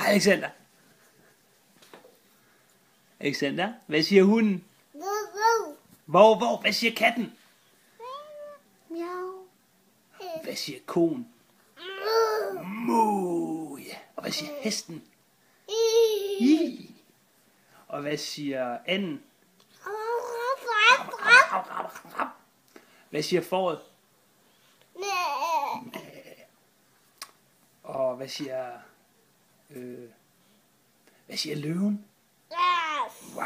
Alexander. Alexander, hvad siger hunden? Vov. Hvad siger katten? Miau. Hvad siger koen? Mu. Ja. Og hvad siger hesten? I. Og hvad siger anden? Hvad siger fåret? Og hvad siger løven? Wow.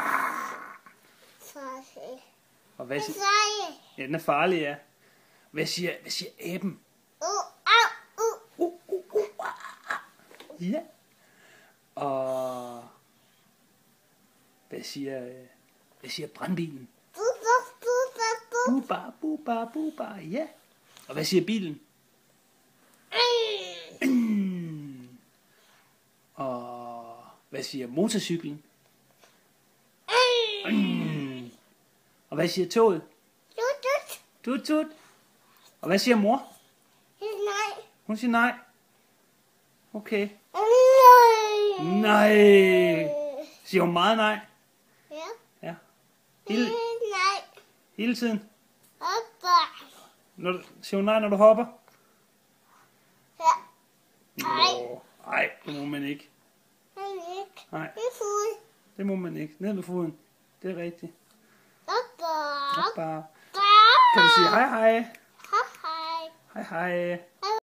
Og hvad siger... Ja, den er farlig, ja. Hvad siger aben? Ja. Og hvad siger brandbilen? Buba, ja. Og hvad siger bilen? Og hvad siger motorcyklen? Og hvad siger toget? Tut. Og hvad siger mor? Hun siger nej. Okay. Nej. Siger hun meget nej? Ja. Hele tiden? Siger hun nej, når du hopper? Nej, det må man ikke. Nej, det må man ikke. Ned med foden. Det er rigtigt. Hoppa. Kan du sige hej hej? Hej. Hej hej.